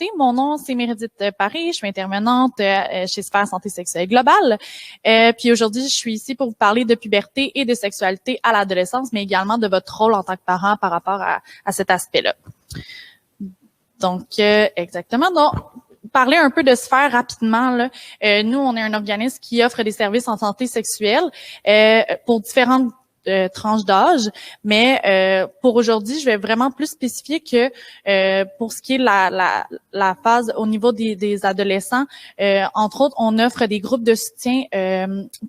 présenter. Mon nom, c'est Meredith Paré. Je suis intervenante chez Sphère Santé Sexuelle Globale. Puis aujourd'hui, je suis ici pour vous parler de puberté et de sexualité à l'adolescence, mais également de votre rôle en tant que parent par rapport à cet aspect-là. Donc, exactement. Donc, parler un peu de Sphère rapidement. Là. Nous, on est un organisme qui offre des services en santé sexuelle pour différentes tranches d'âge, mais pour aujourd'hui, je vais vraiment plus spécifier que pour ce qui est la phase au niveau des adolescents. Entre autres, on offre des groupes de soutien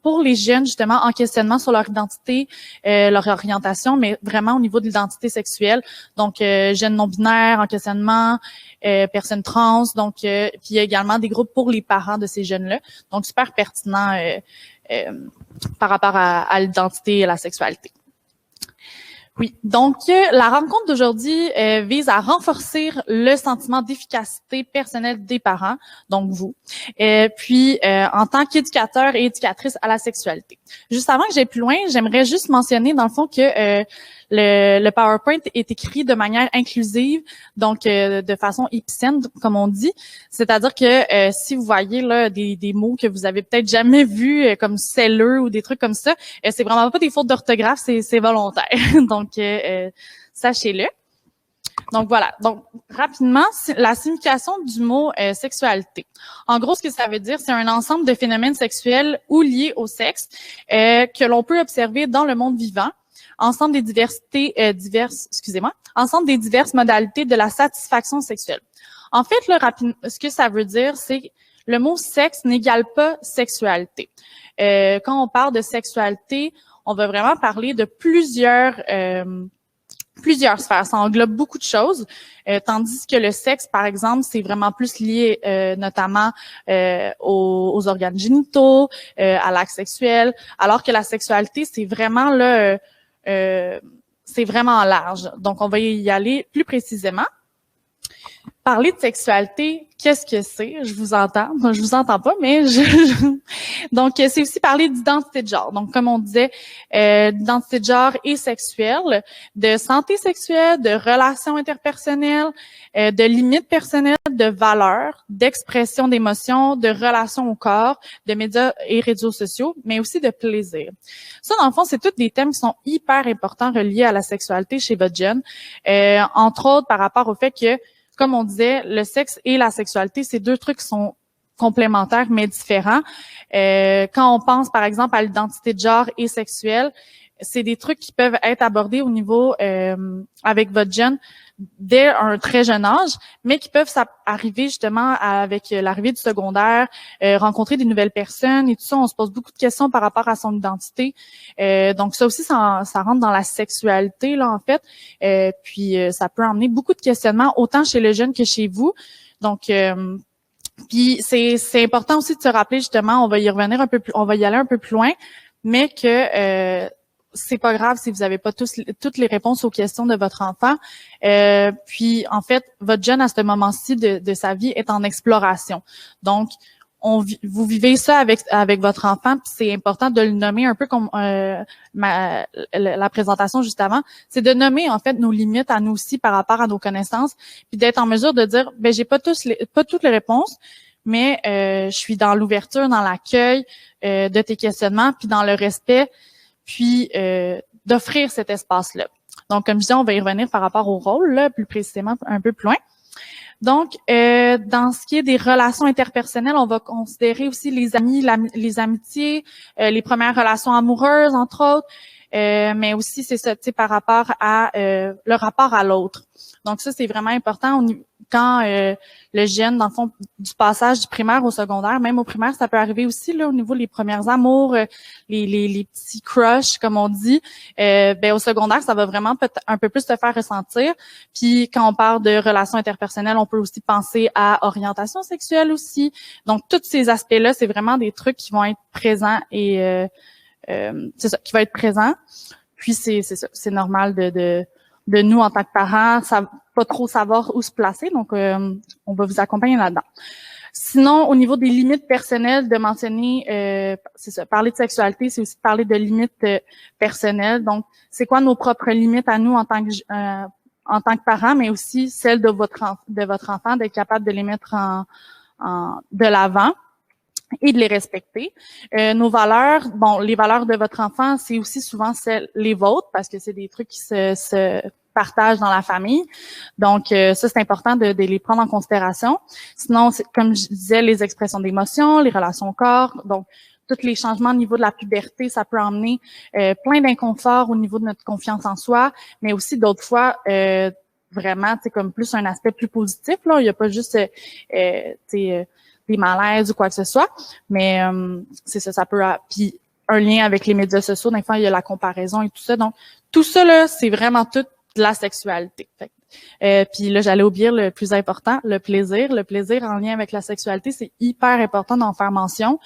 pour les jeunes, justement, en questionnement sur leur identité, leur orientation, mais vraiment au niveau de l'identité sexuelle. Donc, jeunes non-binaires en questionnement, personnes trans, donc puis il y a également des groupes pour les parents de ces jeunes-là. Donc, super pertinent par rapport à l'identité et à la sexualité. Oui, donc la rencontre d'aujourd'hui vise à renforcer le sentiment d'efficacité personnelle des parents, donc vous, puis en tant qu'éducateur et éducatrice à la sexualité. Juste avant que j'aille plus loin, j'aimerais juste mentionner dans le fond que le PowerPoint est écrit de manière inclusive, donc de façon épicène, comme on dit. C'est-à-dire que si vous voyez là des mots que vous avez peut-être jamais vus, comme selleux ou des trucs comme ça, c'est vraiment pas des fautes d'orthographe, c'est volontaire. Donc, sachez-le. Donc, voilà. Donc, rapidement, la signification du mot sexualité. En gros, ce que ça veut dire, c'est un ensemble de phénomènes sexuels ou liés au sexe que l'on peut observer dans le monde vivant. Ensemble des ensemble des diverses modalités de la satisfaction sexuelle. En fait, là, ce que ça veut dire, c'est que le mot sexe n'égale pas sexualité. Quand on parle de sexualité, on va vraiment parler de plusieurs sphères. Ça englobe beaucoup de choses, tandis que le sexe, par exemple, c'est vraiment plus lié notamment aux organes génitaux, à l'acte sexuel, alors que la sexualité, c'est vraiment là, c'est vraiment large. Donc, on va y aller plus précisément. Parler de sexualité, qu'est-ce que c'est? Je vous entends. Je vous entends pas, mais donc, c'est aussi parler d'identité de genre. Donc, comme on disait, d'identité de genre et sexuelle, de santé sexuelle, de relations interpersonnelles, de limites personnelles, de valeurs, d'expression d'émotions, de relations au corps, de médias et réseaux sociaux, mais aussi de plaisir. Ça, dans le fond, c'est tous des thèmes qui sont hyper importants reliés à la sexualité chez votre jeune. Entre autres, par rapport au fait que, comme on disait, le sexe et la sexualité, c'est deux trucs qui sont complémentaires mais différents. Quand on pense, par exemple, à l'identité de genre et sexuelle, c'est des trucs qui peuvent être abordés au niveau avec votre jeune dès un très jeune âge, mais qui peuvent arriver justement avec l'arrivée du secondaire, rencontrer des nouvelles personnes et tout ça. On se pose beaucoup de questions par rapport à son identité. Donc ça aussi, ça rentre dans la sexualité là en fait. Puis ça peut emmener beaucoup de questionnements autant chez le jeune que chez vous. Donc puis c'est important aussi de se rappeler justement, on va y revenir un peu plus, on va y aller un peu plus loin, mais que c'est pas grave si vous n'avez pas toutes les réponses aux questions de votre enfant. Puis, en fait, votre jeune, à ce moment-ci de sa vie, est en exploration. Donc, vous vivez ça avec votre enfant, puis c'est important de le nommer un peu comme la présentation juste avant. C'est de nommer, en fait, nos limites à nous aussi par rapport à nos connaissances, puis d'être en mesure de dire, ben j'ai pas toutes les réponses, mais je suis dans l'ouverture, dans l'accueil de tes questionnements, puis dans le respect, puis d'offrir cet espace-là. Donc, comme je disais, on va y revenir par rapport au rôle, là, plus précisément, un peu plus loin. Donc, dans ce qui est des relations interpersonnelles, on va considérer aussi les amis, les amitiés, les premières relations amoureuses, entre autres, mais aussi, c'est ça, tu sais, par rapport à le rapport à l'autre. Donc, ça, c'est vraiment important quand le jeune, dans le fond, du passage du primaire au secondaire, même au primaire, ça peut arriver aussi là au niveau des premières amours, les petits crushs, comme on dit. Ben au secondaire, ça va vraiment un peu plus te faire ressentir. Puis quand on parle de relations interpersonnelles, on peut aussi penser à orientation sexuelle aussi. Donc, tous ces aspects-là, c'est vraiment des trucs qui vont être présents et c'est ça, qui va être présent. Puis c'est ça, c'est normal de nous en tant que parents, pas trop savoir où se placer, donc on va vous accompagner là-dedans. Sinon, au niveau des limites personnelles, de mentionner, c'est ça, parler de sexualité, c'est aussi parler de limites personnelles. Donc, c'est quoi nos propres limites à nous en tant que en tant que parent, mais aussi celle de votre enfant, d'être capable de les mettre de l'avant et de les respecter. Nos valeurs, bon, les valeurs de votre enfant, c'est aussi souvent les vôtres, parce que c'est des trucs qui se partagent dans la famille. Donc, ça, c'est important de les prendre en considération. Sinon, comme je disais, les expressions d'émotions, les relations au corps, donc tous les changements au niveau de la puberté, ça peut emmener plein d'inconfort au niveau de notre confiance en soi, mais aussi d'autres fois, vraiment, c'est comme plus un aspect plus positif. Là, il n'y a pas juste, des malaises ou quoi que ce soit, mais c'est ça, ça peut. Puis un lien avec les médias sociaux, des fois il y a la comparaison et tout ça. Donc tout ça là, c'est vraiment tout de la sexualité. Puis là, j'allais oublier le plus important, le plaisir. Le plaisir en lien avec la sexualité, c'est hyper important d'en faire mention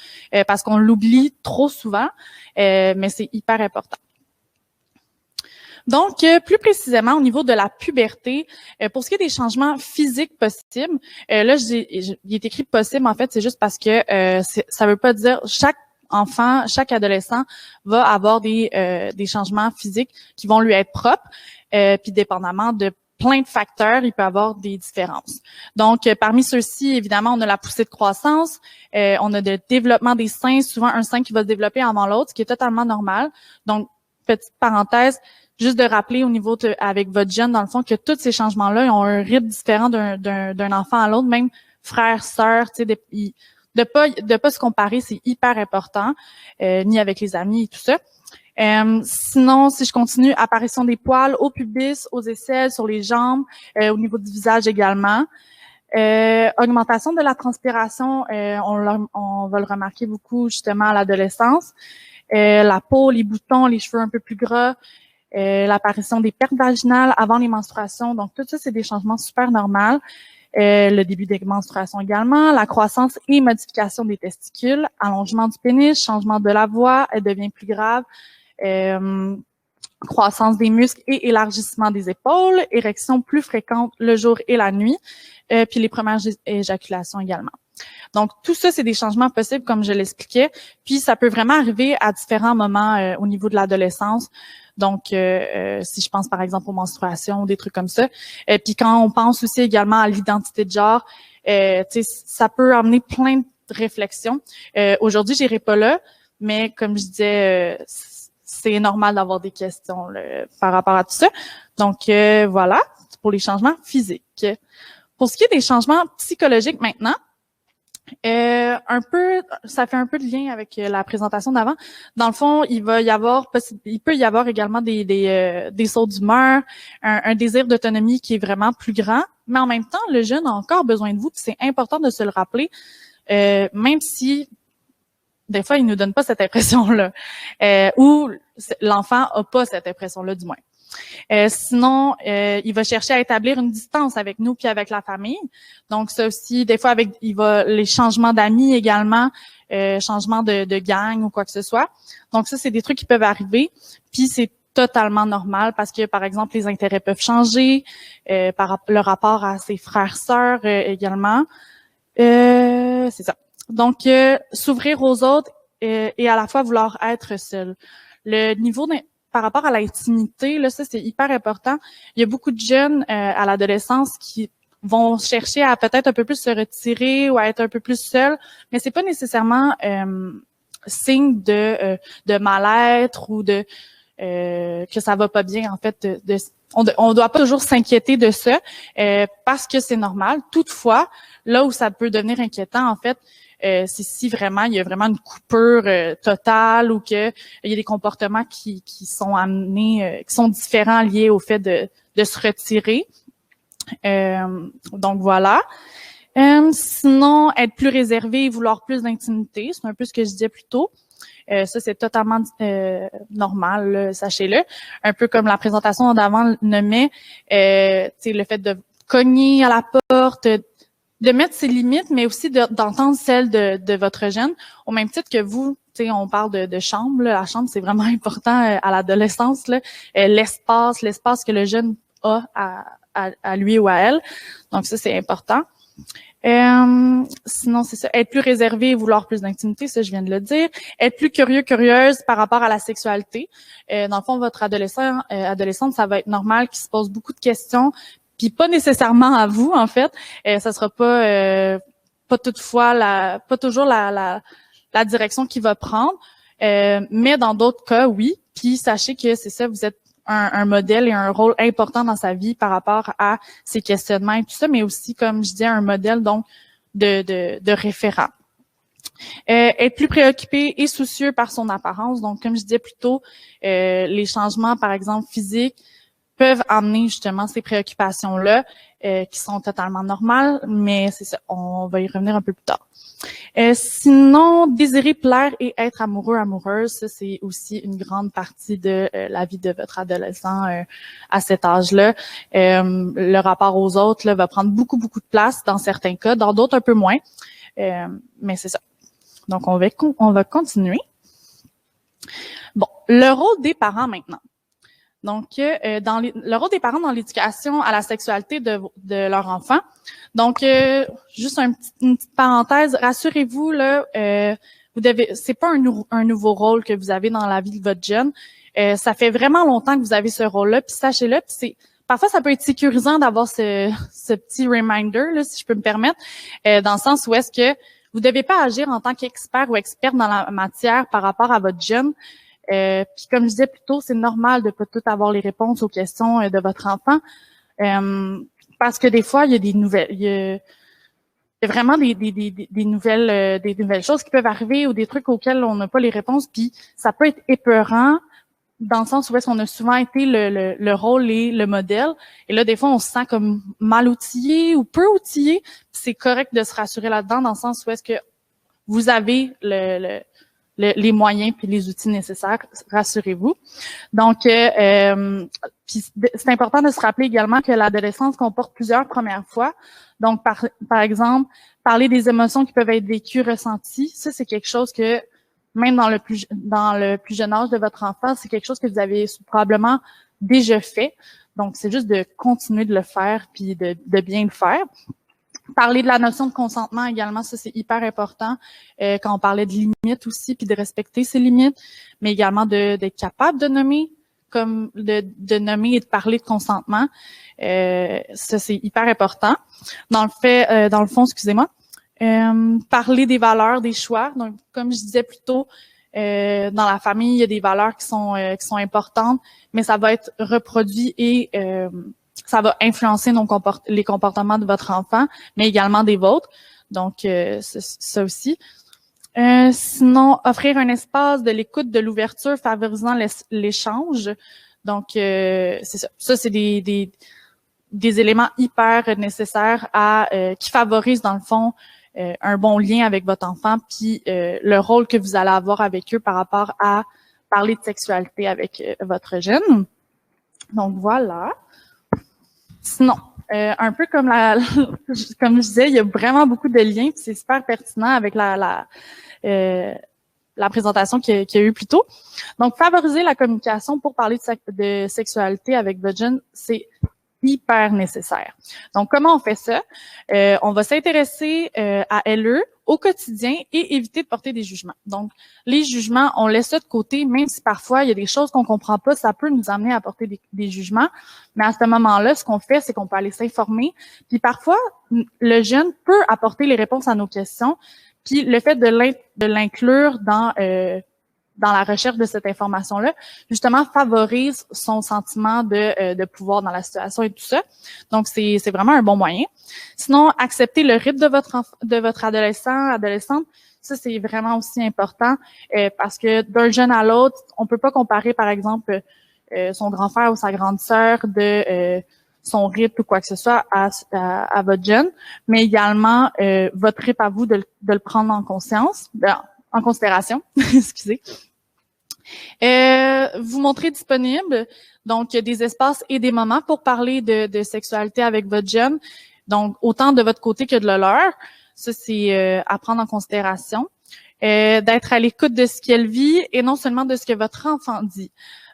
parce qu'on l'oublie trop souvent, mais c'est hyper important. Donc, plus précisément, au niveau de la puberté, pour ce qui est des changements physiques possibles, là, il est écrit possible, en fait, c'est juste parce que ça veut pas dire chaque enfant, chaque adolescent va avoir des changements physiques qui vont lui être propres, puis dépendamment de plein de facteurs, il peut avoir des différences. Donc, parmi ceux-ci, évidemment, on a la poussée de croissance, on a le développement des seins, souvent un sein qui va se développer avant l'autre, ce qui est totalement normal. Donc, petite parenthèse, juste de rappeler au niveau avec votre jeune, dans le fond, que tous ces changements-là ils ont un rythme différent d'un enfant à l'autre, même frère, sœur, tu sais, de pas se comparer, c'est hyper important, ni avec les amis et tout ça. Sinon, si je continue, apparition des poils au pubis, aux aisselles, sur les jambes, au niveau du visage également. Augmentation de la transpiration, on va le remarquer beaucoup justement à l'adolescence. La peau, les boutons, les cheveux un peu plus gras, l'apparition des pertes vaginales avant les menstruations. Donc, tout ça, c'est des changements super normaux. Le début des menstruations également, la croissance et modification des testicules, allongement du pénis, changement de la voix, elle devient plus grave, croissance des muscles et élargissement des épaules, érection plus fréquente le jour et la nuit, puis les premières éjaculations également. Donc, tout ça, c'est des changements possibles, comme je l'expliquais, puis ça peut vraiment arriver à différents moments au niveau de l'adolescence. Donc, si je pense par exemple aux menstruations, des trucs comme ça. Puis quand on pense aussi également à l'identité de genre, ça peut amener plein de réflexions. Aujourd'hui, j'irai pas là, mais comme je disais, c'est normal d'avoir des questions là, par rapport à tout ça. Donc, voilà, pour les changements physiques. Pour ce qui est des changements psychologiques maintenant, ça fait un peu de lien avec la présentation d'avant. Dans le fond, il peut y avoir également des sauts d'humeur, un désir d'autonomie qui est vraiment plus grand, mais en même temps, le jeune a encore besoin de vous, puis c'est important de se le rappeler, même si des fois, il nous donne pas cette impression-là, ou l'enfant a pas cette impression-là du moins. Sinon, il va chercher à établir une distance avec nous puis avec la famille. Donc, ça aussi, des fois, les changements d'amis également, changements de gang ou quoi que ce soit. Donc, ça, c'est des trucs qui peuvent arriver. Puis, c'est totalement normal parce que, par exemple, les intérêts peuvent changer, par le rapport à ses frères-sœurs également. C'est ça. Donc, s'ouvrir aux autres et à la fois vouloir être seul. Le niveau par rapport à l'intimité, là, ça, c'est hyper important. Il y a beaucoup de jeunes à l'adolescence qui vont chercher à peut-être un peu plus se retirer ou à être un peu plus seuls, mais c'est pas nécessairement signe de mal-être ou de que ça va pas bien, en fait. On doit pas toujours s'inquiéter de ça parce que c'est normal. Toutefois, là où ça peut devenir inquiétant, en fait, c'est si vraiment il y a vraiment une coupure totale ou que il y a des comportements qui sont amenés, qui sont différents liés au fait de se retirer. Donc voilà. Sinon, être plus réservé et vouloir plus d'intimité, c'est un peu ce que je disais plus tôt. Ça, c'est totalement normal, là, sachez-le. Un peu comme la présentation d'avant nommait, le fait de cogner à la porte, de mettre ses limites, mais aussi d'entendre celles de votre jeune. Au même titre que vous, on parle de chambre. Là, la chambre, c'est vraiment important à l'adolescence. L'espace que le jeune a à lui ou à elle. Donc ça, c'est important. Sinon, c'est ça, être plus réservé et vouloir plus d'intimité, ça je viens de le dire. Être plus curieux, curieuse par rapport à la sexualité. Dans le fond, votre adolescente, ça va être normal qu'il se pose beaucoup de questions, puis pas nécessairement à vous, en fait. Ça sera pas toutefois pas toujours la direction qu'il va prendre. Mais dans d'autres cas, oui. Puis sachez que c'est ça, vous êtes un modèle et un rôle important dans sa vie par rapport à ses questionnements et tout ça, mais aussi, comme je disais, un modèle donc de référent. Être plus préoccupé et soucieux par son apparence. Donc, comme je disais plus tôt, les changements, par exemple, physiques, peuvent amener justement ces préoccupations-là, qui sont totalement normales, mais c'est ça, on va y revenir un peu plus tard. Sinon, désirer plaire et être amoureux, amoureuse, ça c'est aussi une grande partie de la vie de votre adolescent à cet âge-là. Le rapport aux autres là, va prendre beaucoup de place dans certains cas, dans d'autres un peu moins, mais c'est ça. Donc, on va continuer. Bon, le rôle des parents maintenant. Donc, le rôle des parents dans l'éducation à la sexualité de leur enfant. Donc, juste une petite parenthèse, rassurez-vous là, c'est pas un nouveau rôle que vous avez dans la vie de votre jeune. Ça fait vraiment longtemps que vous avez ce rôle-là, puis sachez-le. Puis parfois ça peut être sécurisant d'avoir ce petit reminder là, si je peux me permettre, dans le sens où est-ce que vous devez pas agir en tant qu'expert ou experte dans la matière par rapport à votre jeune. Puis comme je disais plus tôt, c'est normal de pas tout avoir les réponses aux questions de votre enfant, parce que des fois il y a des nouvelles, il y a vraiment des nouvelles choses qui peuvent arriver ou des trucs auxquels on n'a pas les réponses, puis ça peut être épeurant dans le sens où est-ce qu'on a souvent été le rôle et le modèle, et là des fois on se sent comme mal outillé ou peu outillé. C'est correct de se rassurer là-dedans dans le sens où est-ce que vous avez les moyens puis les outils nécessaires, rassurez-vous. Donc, puis c'est important de se rappeler également que l'adolescence comporte plusieurs premières fois. Donc, par exemple, parler des émotions qui peuvent être vécues, ressenties, ça c'est quelque chose que même dans le plus jeune âge de votre enfant, c'est quelque chose que vous avez probablement déjà fait. Donc, c'est juste de continuer de le faire puis de bien le faire. Parler de la notion de consentement également, ça c'est hyper important quand on parlait de limites aussi, puis de respecter ses limites, mais également d'être capable de nommer, comme de nommer et de parler de consentement. Ça c'est hyper important. Dans le fond, excusez-moi, parler des valeurs, des choix. Donc, comme je disais plus tôt, dans la famille, il y a des valeurs qui sont importantes, mais ça va être reproduit et ça va influencer les comportements de votre enfant, mais également des vôtres. Donc, ça aussi. Sinon, offrir un espace de l'écoute, de l'ouverture, favorisant l'échange. Donc, c'est ça. Ça, c'est des éléments hyper nécessaires qui favorisent, dans le fond, un bon lien avec votre enfant, puis le rôle que vous allez avoir avec eux par rapport à parler de sexualité avec votre jeune. Donc, voilà. Sinon, un peu comme comme je disais, il y a vraiment beaucoup de liens, puis c'est super pertinent avec la présentation qu'il y a eu plus tôt. Donc, favoriser la communication pour parler de sexualité avec votre jeune, c'est hyper nécessaire. Donc, comment on fait ça? On va s'intéresser à LE au quotidien et éviter de porter des jugements. Donc, les jugements, on laisse ça de côté, même si parfois il y a des choses qu'on comprend pas, ça peut nous amener à porter des jugements. Mais à ce moment-là, ce qu'on fait, c'est qu'on peut aller s'informer. Puis parfois, le jeune peut apporter les réponses à nos questions. Puis le fait de l'inclure dans la recherche de cette information-là, justement, favorise son sentiment de pouvoir dans la situation et tout ça. Donc, c'est vraiment un bon moyen. Sinon, accepter le rythme de votre adolescente, ça, c'est vraiment aussi important parce que d'un jeune à l'autre, on peut pas comparer, par exemple, son grand frère ou sa grande sœur de son rythme ou quoi que ce soit à votre jeune, mais également votre rythme à vous de le prendre en considération, excusez. Vous montrer disponible, donc des espaces et des moments pour parler de sexualité avec votre jeune, donc autant de votre côté que de le leur. Ça, c'est à prendre en considération. D'être à l'écoute de ce qu'elle vit et non seulement de ce que votre enfant dit.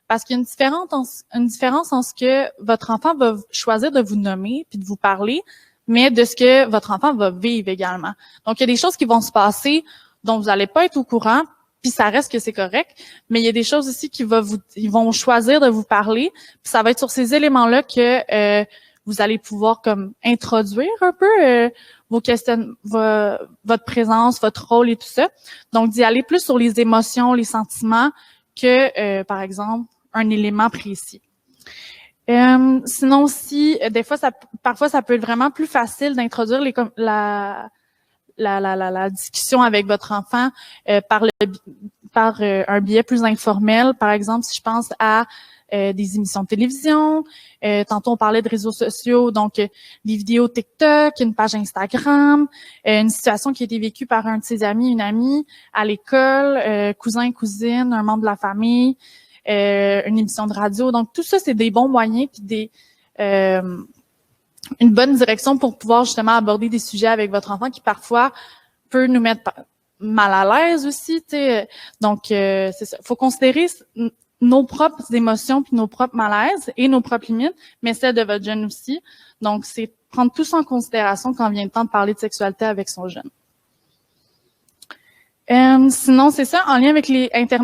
Parce qu'il y a une différence en ce que votre enfant va choisir de vous nommer puis de vous parler, mais de ce que votre enfant va vivre également. Donc, il y a des choses qui vont se passer dont vous n'allez pas être au courant, puis ça reste que c'est correct, mais il y a des choses aussi ils vont choisir de vous parler, puis ça va être sur ces éléments-là que vous allez pouvoir comme introduire un peu vos questions, votre présence, votre rôle et tout ça. Donc, d'y aller plus sur les émotions, les sentiments que, par exemple, un élément précis. Sinon aussi, des fois, parfois, ça peut être vraiment plus facile d'introduire la discussion avec votre enfant par un biais plus informel. Par exemple, si je pense à des émissions de télévision, tantôt on parlait de réseaux sociaux, donc des vidéos TikTok, une page Instagram, une situation qui a été vécue par un de ses amis, une amie, à l'école, cousin, cousine, un membre de la famille, une émission de radio. Donc, tout ça, c'est des bons moyens puis une bonne direction pour pouvoir justement aborder des sujets avec votre enfant qui parfois peut nous mettre mal à l'aise aussi, tu sais. Donc, c'est ça. Faut considérer nos propres émotions puis nos propres malaises et nos propres limites, mais celles de votre jeune aussi. Donc, c'est prendre tout ça en considération quand vient le temps de parler de sexualité avec son jeune. Sinon, c'est ça, en lien avec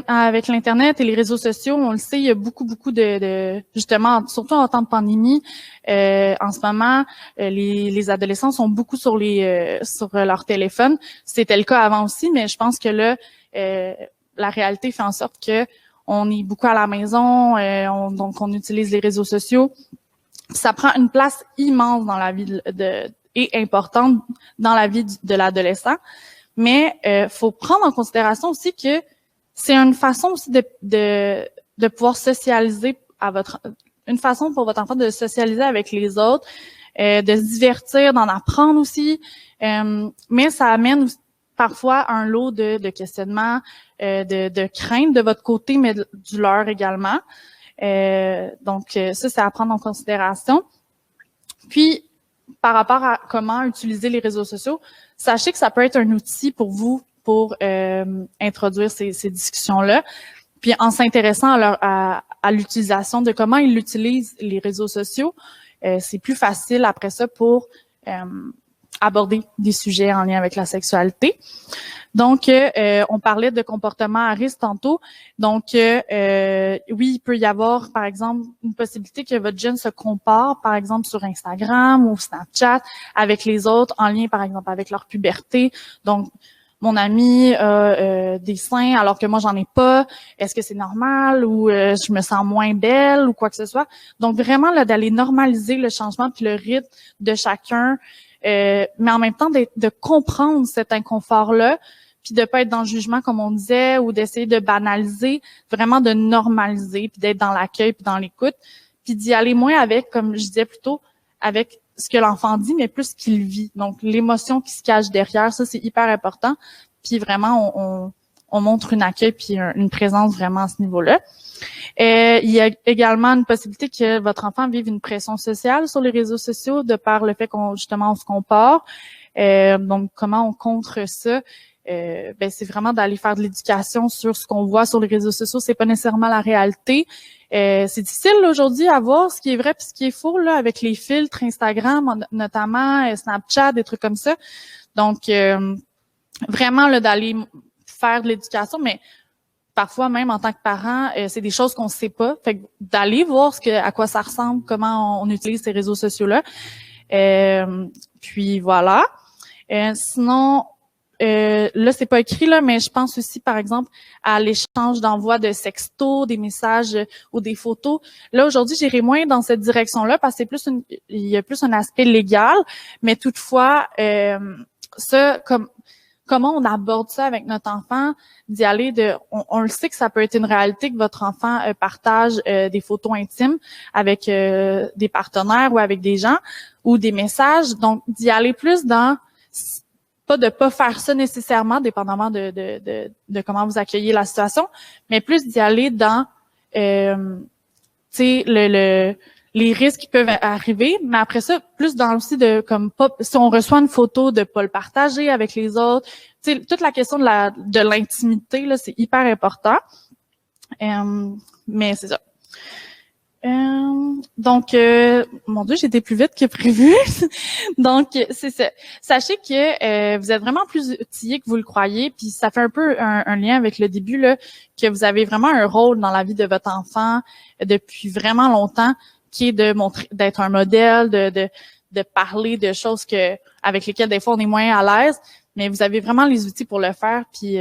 avec l'Internet et les réseaux sociaux, on le sait, il y a beaucoup de justement, surtout en temps de pandémie, en ce moment, les adolescents sont beaucoup sur leur téléphone. C'était le cas avant aussi, mais je pense que là, la réalité fait en sorte que on est beaucoup à la maison, donc on utilise les réseaux sociaux. Ça prend une place immense dans la vie et importante dans la vie de l'adolescent. Mais faut prendre en considération aussi que c'est une façon aussi de pouvoir socialiser une façon pour votre enfant de socialiser avec les autres, de se divertir, d'en apprendre aussi. Mais ça amène parfois un lot de questionnements, de craintes de votre côté, mais du leur également. Donc ça, c'est à prendre en considération. Puis par rapport à comment utiliser les réseaux sociaux, sachez que ça peut être un outil pour vous pour introduire ces discussions-là. Puis en s'intéressant à l'utilisation de comment ils utilisent les réseaux sociaux, c'est plus facile après ça pour aborder des sujets en lien avec la sexualité. Donc, on parlait de comportement à risque tantôt. Donc, oui, il peut y avoir, par exemple, une possibilité que votre jeune se compare, par exemple, sur Instagram ou Snapchat avec les autres en lien, par exemple, avec leur puberté. Donc, mon ami a des seins alors que moi, j'en ai pas. Est-ce que c'est normal ou je me sens moins belle ou quoi que ce soit? Donc, vraiment, là, d'aller normaliser le changement puis le rythme de chacun, mais en même temps, de comprendre cet inconfort-là, puis de pas être dans le jugement, comme on disait, ou d'essayer de banaliser, vraiment de normaliser, puis d'être dans l'accueil, puis dans l'écoute, puis d'y aller moins avec, comme je disais plutôt, avec ce que l'enfant dit, mais plus ce qu'il vit. Donc, l'émotion qui se cache derrière, ça, c'est hyper important. Puis vraiment, on montre une accueil puis une présence vraiment à ce niveau-là. Il y a également une possibilité que votre enfant vive une pression sociale sur les réseaux sociaux de par le fait qu'on justement on se compare. Donc, comment on contre ça? C'est vraiment d'aller faire de l'éducation sur ce qu'on voit sur les réseaux sociaux. C'est pas nécessairement la réalité. C'est difficile aujourd'hui à voir ce qui est vrai puis ce qui est faux là avec les filtres Instagram notamment, Snapchat, des trucs comme ça. Donc, vraiment là d'aller faire de l'éducation, mais parfois même en tant que parent, c'est des choses qu'on sait pas. Fait que d'aller voir à quoi ça ressemble, comment on utilise ces réseaux sociaux-là. Puis voilà. Sinon, là, c'est pas écrit, là, mais je pense aussi, par exemple, à l'échange d'envoi de sextos, des messages ou des photos. Là, aujourd'hui, j'irai moins dans cette direction-là parce que il y a plus un aspect légal, mais toutefois, comment on aborde ça avec notre enfant, d'y aller on le sait que ça peut être une réalité que votre enfant partage des photos intimes avec des partenaires ou avec des gens ou des messages. Donc, d'y aller plus dans pas faire ça nécessairement, dépendamment de comment vous accueillez la situation, mais plus d'y aller dans les risques qui peuvent arriver, mais après ça, plus dans aussi si on reçoit une photo, de pas le partager avec les autres. Tu sais, toute la question de l'intimité, là, c'est hyper important. Mais c'est ça. Donc, mon Dieu, j'ai été plus vite que prévu. Donc, c'est ça. Sachez que vous êtes vraiment plus outillés que vous le croyez, puis ça fait un peu un lien avec le début, là, que vous avez vraiment un rôle dans la vie de votre enfant depuis vraiment longtemps, qui est de montrer, d'être un modèle, de parler de choses avec lesquelles des fois on est moins à l'aise, mais vous avez vraiment les outils pour le faire, puis